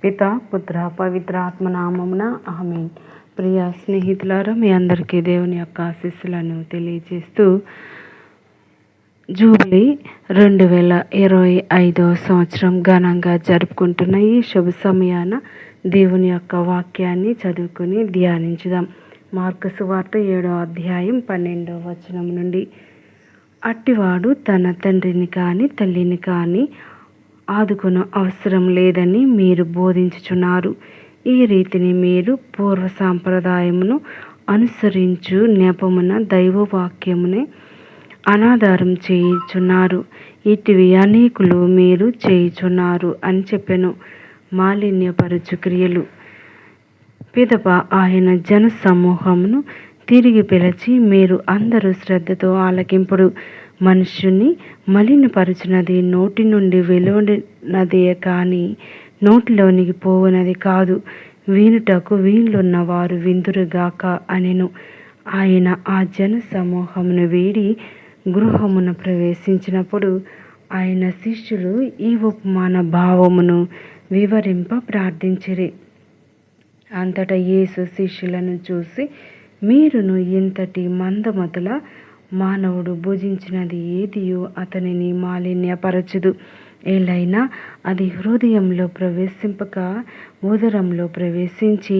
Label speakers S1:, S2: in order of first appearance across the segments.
S1: పిత పుత్ర పవిత్ర ఆత్మనామమున ఆమేన్. ప్రియ స్నేహితులారా, మీ అందరికీ దేవుని యొక్క ఆశీస్సులను తెలియజేస్తూ జూబ్లీ 2025 సంవత్సరం ఘనంగా జరుపుకుంటున్న ఈ శుభ సమయాన దేవుని యొక్క వాక్యాన్ని చదువుకుని ధ్యానించుదాం. మార్కు సువార్త 7వ అధ్యాయం 12వ వచనం నుండి, అట్టివాడు తన తండ్రిని కానీ తల్లిని కానీ ఆదుకున్న అవసరం లేదని మీరు బోధించుచున్నారు. ఈ రీతిని మీరు పూర్వ సాంప్రదాయమును అనుసరించు నెపమున దైవవాక్యమునే అనాధారం చేయుచున్నారు. ఇటివి అనేకులు మీరు చేయుచున్నారు అని చెప్పెను. మాలిన్యపరచు క్రియలు. పిదప ఆయన జన సమూహమును తిరిగి పిలిచి, మీరు అందరూ శ్రద్ధతో ఆలకింపుడు. మనుష్యుని మలినపరచునది నోటి నుండి వెలువడినదే కానీ నోటిలోనికి పోవునది కాదు. వినుటకు వీళ్ళున్న వారు విందురుగాక అనెను. ఆయన ఆ జన సమూహమును వీడి గృహమున ప్రవేశించినప్పుడు ఆయన శిష్యులు ఈ ఉపమాన భావమును వివరింప ప్రార్థించిరి. అంతటా యేసు శిష్యులను చూసి, మీరును ఇంతటి మందమతుల మానవుడు భుజించినది ఏదియో అతనిని మాలిన్యపరచదు. ఏలైనా అది హృదయంలో ప్రవేశింపక ఉదరంలో ప్రవేశించి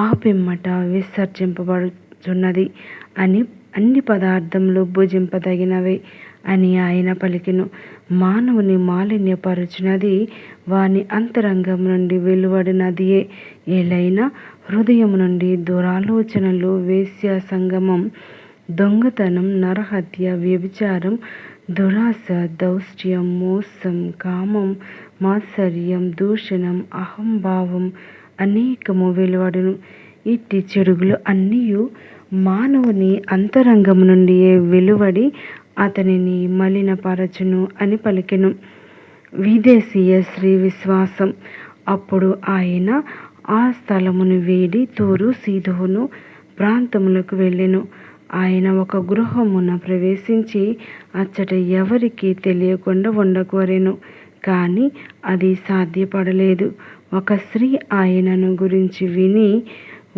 S1: ఆ పిమ్మట విసర్జింపబడుచున్నది అని అన్ని పదార్థములు భుజింపదగినవే అని ఆయన పలికెను. మానవుని మాలిన్యపరచునది వాని అంతరంగం నుండి వెలువడినదియే. ఏలైనా హృదయం నుండి దురాలోచనలు, వేశ్యా సంగమం, దొంగతనం, నరహత్య, వ్యభిచారం, దురాశ, దౌష్ట్యం, మోసం, కామం, మాత్సర్యం, దూషణం, అహంభావం అనేకము వెలువడును. ఇట్టి చెడుగులు అన్నీయు మానవుని అంతరంగం నుండి వెలువడి అతనిని మలినపరచును అని పలికెను. విదేశీయ స్త్రీ విశ్వాసం. అప్పుడు ఆయన ఆ స్థలమును వీడి తూరు, సీదోను ప్రాంతములకు వెళ్ళెను. ఆయన ఒక గృహమున ప్రవేశించి అచ్చట ఎవరికి తెలియకుండా ఉండకోరెను. కానీ అది సాధ్యపడలేదు. ఒక స్త్రీ ఆయనను గురించి విని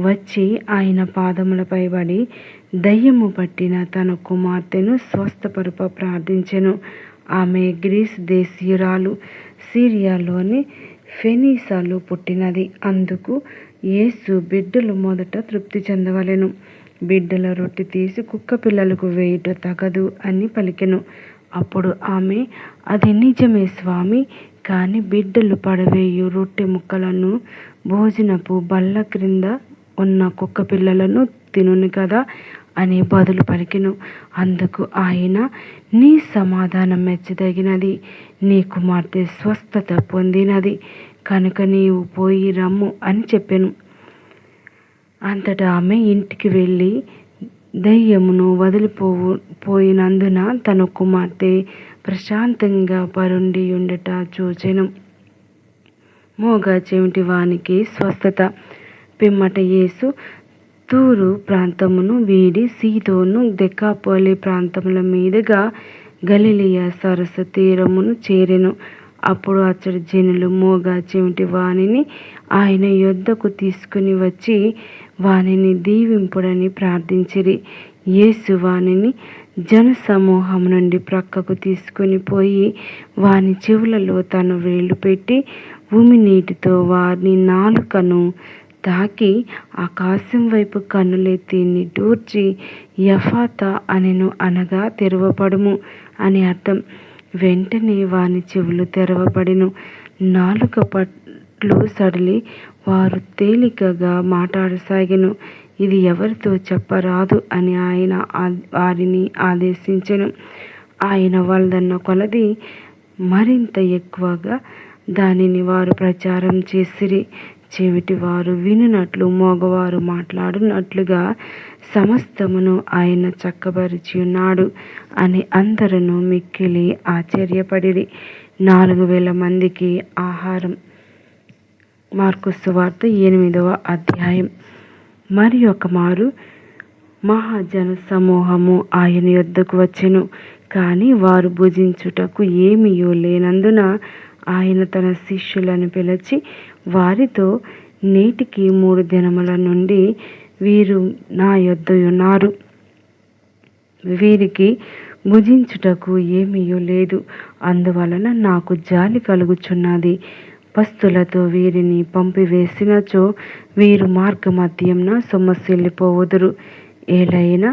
S1: వచ్చి ఆయన పాదములపై పడి దయ్యము పట్టిన తన కుమార్తెను స్వస్థపరుప ప్రార్థించెను. ఆమె గ్రీస్ దేశీయురాలు, సిరియాలోని ఫెనీసాలో పుట్టినది. అందుకు యేసు, బిడ్డలు మొదట తృప్తి చెందవలెను, బిడ్డల రొట్టె తీసి కుక్క పిల్లలకు వేయుట తగదు అని పలికెను. అప్పుడు ఆమె, అది నిజమే స్వామి, కానీ బిడ్డలు పడవేయు రొట్టె ముక్కలను భోజనపు బల్ల క్రింద ఉన్న కుక్క పిల్లలను తినును కదా అని బదులు పలికెను. అందుకు ఆయన, నీ సమాధానం మెచ్చదగినది, నీ కుమార్తె స్వస్థత పొందినది, కనుక నీవు పోయి రమ్ము అని చెప్పెను. అంతటా ఆమె ఇంటికి వెళ్ళి దయ్యమును వదిలిపోయినందున తన కుమార్తె ప్రశాంతంగా పరుండి ఉండట చూచెను. మోగ చెవిటి వానికి స్వస్థత. పిమ్మట యేసు తూరు ప్రాంతమును వీడి సీదోను, దెకాపోలి ప్రాంతముల మీదుగా గలిలయ సరస్సు తీరమును చేరెను. అప్పుడు అచ్చటి జనులు మోగ చెవిటి వానిని ఆయన యొద్దకు తీసుకుని వచ్చి వానిని దీవింపుడని ప్రార్థించిరి. యేసు వానిని జనసమూహం నుండి ప్రక్కకు తీసుకుని పోయి వాని చెవులలో తన వేళ్ళు పెట్టి ఉమినీటితో వాని నాలుకను తాకి ఆకాశం వైపు కన్నులెత్తి నిట్టూర్చి ఎఫాతా అనెను, అనగా తెరవబడుము అని అర్థం. వెంటనే వాని చెవులు తెరవబడెను. నాలుక పట్లు సడలి వారు తేలికగా మాట్లాడసాగెను. ఇది ఎవరితో చెప్పరాదు అని ఆయన వారిని ఆదేశించెను. ఆయన వల్దన్న కొలది మరింత ఎక్కువగా దానిని వారు ప్రచారం చేసిరి. చెవిటి వారు వినునట్లు, మోగవారు మాట్లాడునట్లుగా సమస్తమును ఆయన చక్కబరిచి ఉన్నాడు అని అందరూ మిక్కిలి ఆశ్చర్యపడిరి. 4000 మందికి ఆహారం. మార్కు సువార్త 8వ అధ్యాయం. మరి ఒక మారు మహాజన సమూహము ఆయన యొద్దకు వచ్చెను. కానీ వారు భుజించుటకు ఏమీయూ లేనందున ఆయన తన శిష్యులను పిలిచి వారితో, నేటికి 3 దినముల నుండి వీరు నా యొద్ద ఉన్నారు, వీరికి భుజించుటకు ఏమీయూ లేదు, అందువలన నాకు జాలి కలుగుచున్నది. పస్తులతో వీరిని పంపివేసినచో వీరు మార్గమధ్యమున సొమ్మసిల్లిపోవుదురు. ఏలైనా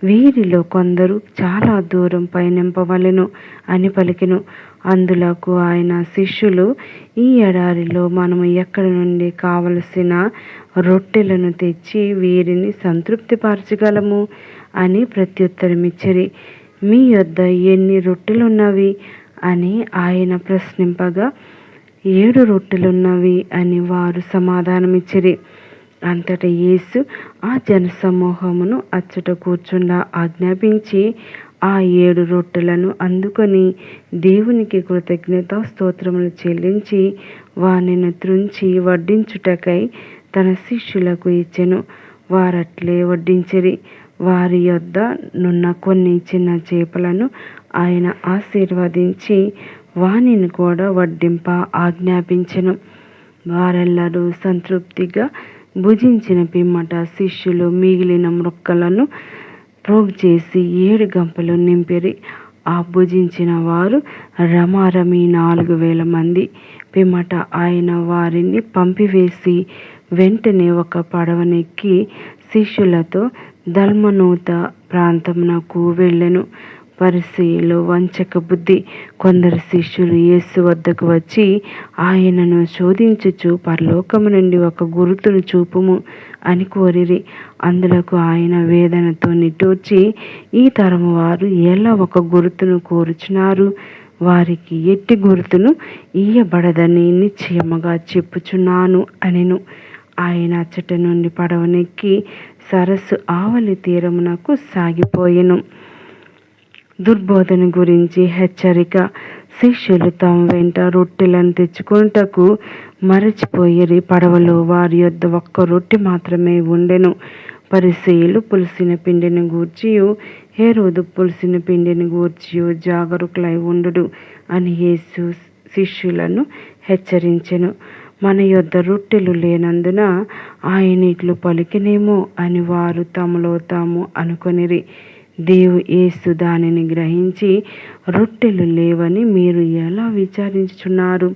S1: వీరిలో కొందరు చాలా దూరం పయనింపవలెను అని పలికెను. అందులకు ఆయన శిష్యులు, ఈ ఎడారిలో మనము ఎక్కడి నుండి కావలసిన రొట్టెలను తెచ్చి వీరిని సంతృప్తిపరచగలము అని ప్రత్యుత్తరమిచ్చిరి. మీ యొద్ద ఎన్ని రొట్టెలున్నవి అని ఆయన ప్రశ్నింపగా, 7 రొట్టెలున్నవి అని వారు సమాధానమిచ్చిరి. అంతటా యేసు ఆ జనసమూహమును అచ్చట కూర్చుండా ఆజ్ఞాపించి, ఆ 7 రొట్టెలను అందుకొని దేవునికి కృతజ్ఞతా స్తోత్రములు చెల్లించి వానిని త్రుంచి వడ్డించుటకై తన శిష్యులకు ఇచ్చెను. వారట్లే వడ్డించిరి. వారి యొద్ద నున్న కొన్ని చిన్న చేపలను ఆయన ఆశీర్వదించి వానిని కూడా వడ్డింప ఆజ్ఞాపించెను. వారెల్లరూ సంతృప్తిగా భుజించిన పిమ్మట శిష్యులు మిగిలిన మొక్కలను ప్రోగ్చేసి 7 గంపలు నింపిరి. ఆ భుజించిన వారు రమారమి 4,000 మంది. పిమ్మట ఆయన వారిని పంపివేసి వెంటనే ఒక పడవనెక్కి శిష్యులతో దల్మనూత ప్రాంతమునకు వెళ్ళెను. పరిసయ్యులు వంచక బుద్ధి కొందరు శిష్యులు యేసు వద్దకు వచ్చి ఆయనను శోధించుచు, పరలోకము నుండి ఒక గురుతును చూపుము అని కోరిరి. అందులకు ఆయన వేదనతో నిట్టూర్చి, ఈ తరము వారు ఎలా ఒక గురుతును కోరుచున్నారు? వారికి ఎట్టి గురుతును ఇయ్యబడదని నిశ్చయముగా చెప్పుచున్నాను అనెను. ఆయన అచ్చట నుండి పడవనెక్కి సరస్సు ఆవలి తీరమునకు సాగిపోయెను. దుర్బోధన గురించి హెచ్చరిక. శిష్యులు తమ వెంట రొట్టెలను తెచ్చుకొనుటకు మరచిపోయిరి. పడవలో వారి యొద్ద ఒక్క రొట్టె మాత్రమే ఉండెను. పరిసయ్యులు పులిసిన పిండిని గూర్చియు హేరోదు పులిసిన పిండిని గూర్చియు జాగరూకులై ఉండుడు అని యేసు శిష్యులను హెచ్చరించెను. మన యొద్ద రొట్టెలు లేనందున ఆయన ఇట్లు పలికినేమో అని వారు తమలో తాము అనుకొనిరి. యేసు దానిని గ్రహించి, రొట్టెలు లేవని మీరు ఎలా విచారించుచున్నారు?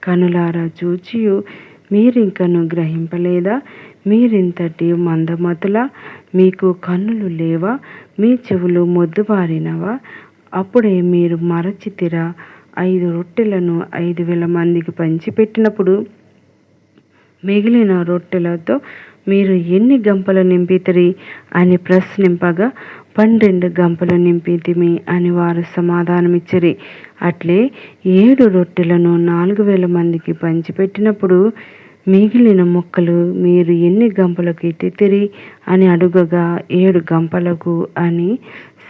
S1: కనులారా చూచియు మీరింకను గ్రహింపలేదా? మీరింతటి మందమతులా? మీకు కన్నులు లేవా? మీ చెవులు మొద్దుబారినవా? అప్పుడే మీరు మరచితిరా? 5 రొట్టెలను 5,000 మందికి పంచిపెట్టినప్పుడు మిగిలిన రొట్టెలతో మీరు ఎన్ని గంపలు నింపితిరి అని ప్రశ్నింపగా, 12 గంపలు నింపితిమి అని వారు సమాధానమిచ్చిరి. అట్లే 7 రొట్టెలను 4,000 మందికి పంచిపెట్టినప్పుడు మిగిలిన ముక్కలు మీరు ఎన్ని గంపలకు ఎత్తితిరి అని అడుగగా, 7 గంపలకు అని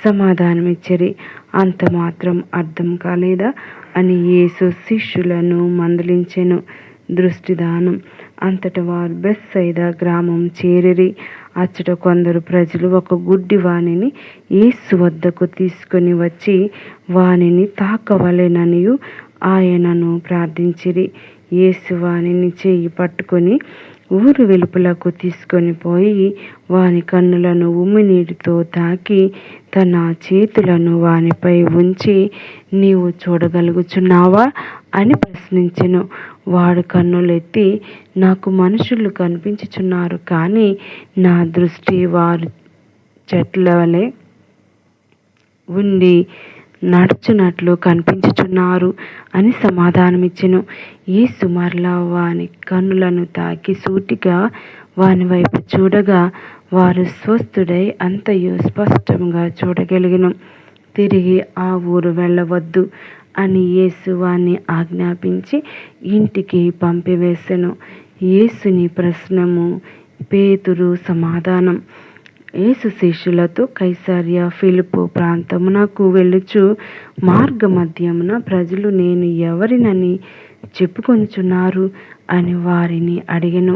S1: సమాధానమిచ్చిరి. అంత మాత్రం అర్థం కాలేదా అని యేసు శిష్యులను మందలించెను. దృష్టిదానం. అంతటా వారు బెత్సైదా గ్రామం చేరిరి. అచ్చట కొందరు ప్రజలు ఒక గుడ్డి వానిని యేసు వద్దకు తీసుకొని వచ్చి వానిని తాకవలెననియు ఆయనను ప్రార్థించిరి. యేసు వానిని చేయి పట్టుకొని ఊరు వెలుపలకు తీసుకొని పోయి వాని కన్నులను ఉమ్మినీటితో తాకి తన చేతులను వానిపై ఉంచి, నీవు చూడగలుగుచున్నావా అని ప్రశ్నించెను. వాడు కన్నులెత్తి, నాకు మనుషులు కనిపించుచున్నారు, కానీ నా దృష్టి వారు చెట్ల వలె ఉండి నడుచున్నట్లు కనిపించుచున్నారు అని సమాధానమిచ్చెను. యేసు మరలా వాని కన్నులను తాకి సూటిగా వాని వైపు చూడగా వారు స్వస్థుడై అంతయు స్పష్టంగా చూడగలిగెను. తిరిగి ఆ ఊరు వెళ్ళవద్దు అని యేసు వాణ్ణి ఆజ్ఞాపించి ఇంటికి పంపివేసెను. యేసుని ప్రశ్నము, పేతురు సమాధానం. యేసు శిష్యులతో కైసరియా ఫిలిప్పు ప్రాంతమునకు వెళ్ళుచు మార్గమధ్యమున ప్రజలు నేను ఎవరినని చెప్పుకొనుచున్నారు అని వారిని అడిగెను.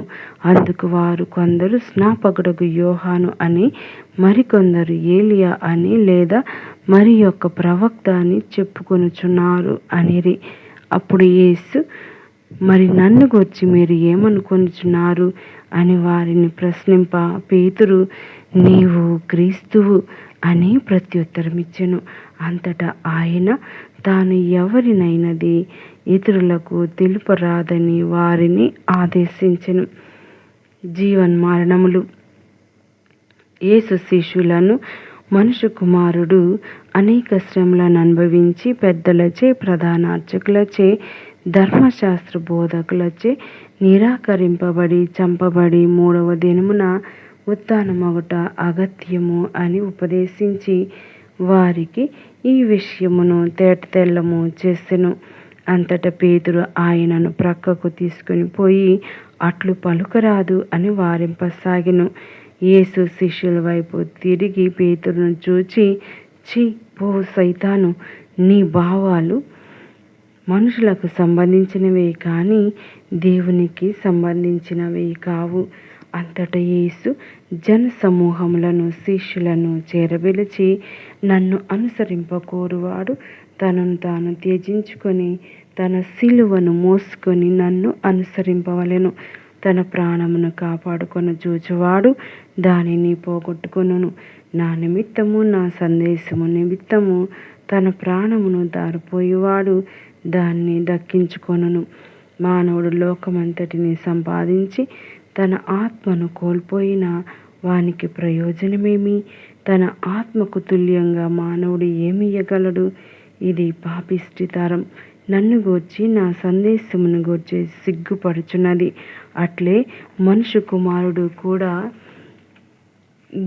S1: అందుకు వారు, కొందరు స్నాపకుడగు యోహాను అని, మరికొందరు ఏలియా అని, లేదా మరి యొక్క ప్రవక్త అని చెప్పుకొనుచున్నారు అనిరి. అప్పుడు యేసు మరి నన్ను గూర్చి మీరు ఏమనుకొనుచున్నారు అని వారిని ప్రశ్నింప, పేతురు, నీవు క్రీస్తువు అని ప్రత్యుత్తరమిచ్చెను. అంతటా ఆయన తాను ఎవరినైనది ఇతరులకు తెలుపరాదని వారిని ఆదేశించెను. జీవన్మరణములు. యేసు శిష్యులను మనుష్య కుమారుడు అనేక శ్రమలను అనుభవించి పెద్దలచే, ప్రధాన అర్చకులచే, ధర్మశాస్త్ర బోధకులచే నిరాకరింపబడి చంపబడి 3వ దినమున ఉత్థానమగుట అగత్యము అని ఉపదేశించి వారికి ఈ విషయమును తేటతెల్లము చేసెను. అంతటా పేతురు ఆయనను ప్రక్కకు తీసుకుని పోయి అట్లు పలుకరాదు అని వారింపసాగెను. యేసు శిష్యుల వైపు తిరిగి పేతురును చూచి, ఛీ, పో సైతాను, నీ భావాలు మనుషులకు సంబంధించినవే కానీ దేవునికి సంబంధించినవి కావు. అంతటా యేసు జనసమూహములను శిష్యులను చేరబిలిచి, నన్ను అనుసరింపకోరువాడు తనను తాను త్యజించుకొని తన సిలువను మోసుకొని నన్ను అనుసరింపవలెను. తన ప్రాణమును కాపాడుకొన చూచువాడు దానిని పోగొట్టుకొనును. నా నిమిత్తము, నా సందేశము నిమిత్తము తన ప్రాణమును దారిపోయేవాడు దాన్ని దక్కించుకొనును. మానవుడు లోకమంతటిని సంపాదించి తన ఆత్మను కోల్పోయిన వానికి ప్రయోజనమేమి? తన ఆత్మకు తుల్యంగా మానవుడు ఏమి ఇయ్యగలడు? ఇది పాపిష్టి తరం నన్ను గూర్చి, నా సందేశమును గూర్చి సిగ్గుపడుచున్నది. అట్లే మనుష్య కుమారుడు కూడా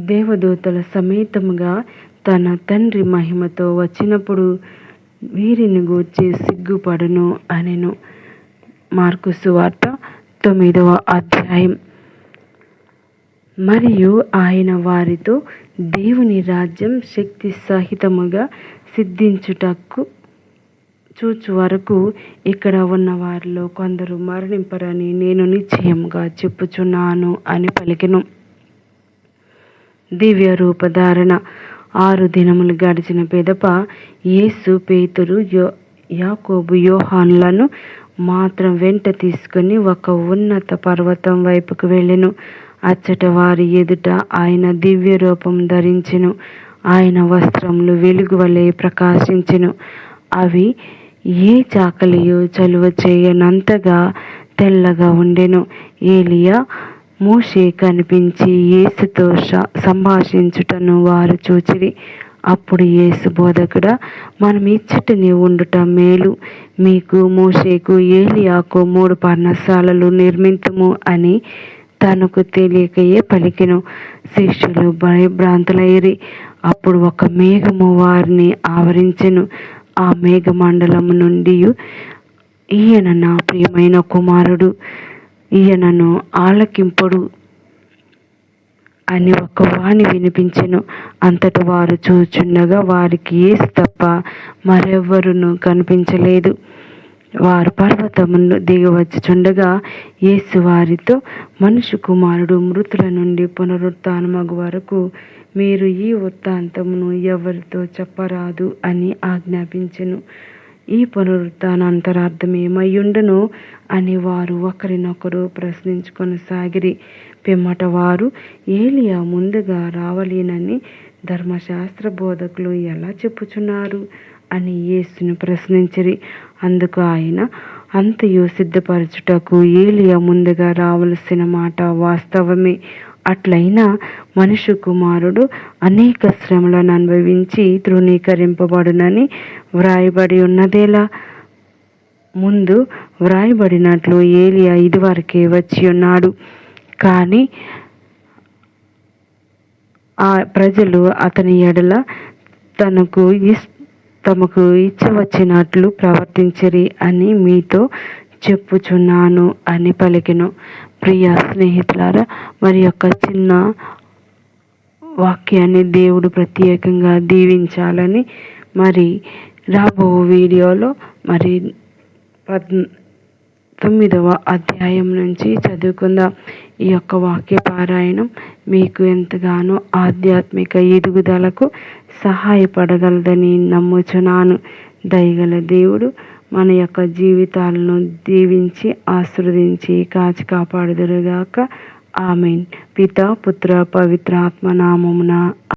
S1: దేవదూతల సమేతముగా తన తండ్రి మహిమతో వచ్చినప్పుడు వీరిని గూర్చి సిగ్గుపడును అనెను. మార్కు సువార్త 9వ అధ్యాయం. మరియు ఆయన వారితో, దేవుని రాజ్యం శక్తి సహితముగా సిద్ధించుటకు చూచు వరకు ఇక్కడ ఉన్న వారిలో కొందరు మరణింపరని నేను నిశ్చయముగా చెప్పుచున్నాను అని పలికెను. దివ్య రూపధారణ. 6 దినములు గడిచిన పిదప యేసు పేతురు, యాకోబు, యోహానులను మాత్రం వెంట తీసుకుని ఒక ఉన్నత పర్వతం వైపుకు వెళ్ళెను. అచ్చట వారి ఎదుట ఆయన దివ్య రూపం ధరించెను. ఆయన వస్త్రములు వెలుగు వలె ప్రకాశించెను. అవి ఏ చాకలియు చలువ చేయనంతగా తెల్లగా ఉండెను. ఏలియా, మోషే కనిపించి యేసుతో సంభాషించుటను వారు చూచిరి. అప్పుడు యేసు, బోధకుడా, మనం ఇచ్చటనే ఉండుట మేలు. మీకు, మోషేకు, ఏలియాకు 3 పర్ణశాలలు నిర్మింతుము అని తనకు తెలియకయే పలికెను. శిష్యులు భయభ్రాంతులైరి. అప్పుడు ఒక మేఘము వారిని ఆవరించెను. ఆ మేఘమండలము నుండి, ఈయన నా ప్రియమైన కుమారుడు, ఈయనను ఆలకింపుడు అని ఒక వాణి వినిపించెను. అంతట వారు చూచుండగా వారికి యేసు తప్ప మరెవ్వరునూ కనిపించలేదు. వారు పర్వతమును దిగవచ్చుచుండగా యేసు వారితో, మనుష్య కుమారుడు మృతుల నుండి పునరుత్థానమగు వరకు మీరు ఈ వృత్తాంతమును ఎవరితో చెప్పరాదు అని ఆజ్ఞాపించెను. ఈ పునరుత్థాన అంతరార్థం ఏమయ్యుండునో అని వారు ఒకరినొకరు ప్రశ్నించుకొనసాగిరి. పిమ్మట వారు, ఏలియా ముందుగా రావలేనని ధర్మశాస్త్ర బోధకులు ఎలా చెప్పుచున్నారు అని యేసును ప్రశ్నించిరి. అందుకు ఆయన, అంతయు సిద్ధపరచుటకు ఏలియా ముందుగా రావలసిన మాట వాస్తవమే. అట్లయినా మనుష్య కుమారుడు అనేక శ్రమలను అనుభవించి తృణీకరింపబడునని వ్రాయబడి ఉన్నదేలా? ముందు వ్రాయబడినట్లు ఏలియా ఇదివరకే వచ్చి ఉన్నాడు. కానీ ఆ ప్రజలు అతని ఎడల తమకు ఇచ్చవచ్చినట్లు ప్రవర్తించిరి అని మీతో చెప్పుచున్నాను అని పలికెను. ప్రియ స్నేహితులారా, మరి యొక్క చిన్న వాక్యాన్ని దేవుడు ప్రత్యేకంగా దీవించాలని మరి రాబో వీడియోలో మరి 9వ అధ్యాయం నుంచి చదువుకుందాం. ఈ యొక్క వాక్య పారాయణం మీకు ఎంతగానో ఆధ్యాత్మిక ఎదుగుదలకు సహాయపడగలదని నమ్ముచున్నాను. దయగల దేవుడు మన యొక్క జీవితాలను దీవించి ఆశీర్వదించి కాచి కాపాడుదురుగాక. ఆమేన్. పిత పుత్ర పవిత్ర ఆత్మ నామమున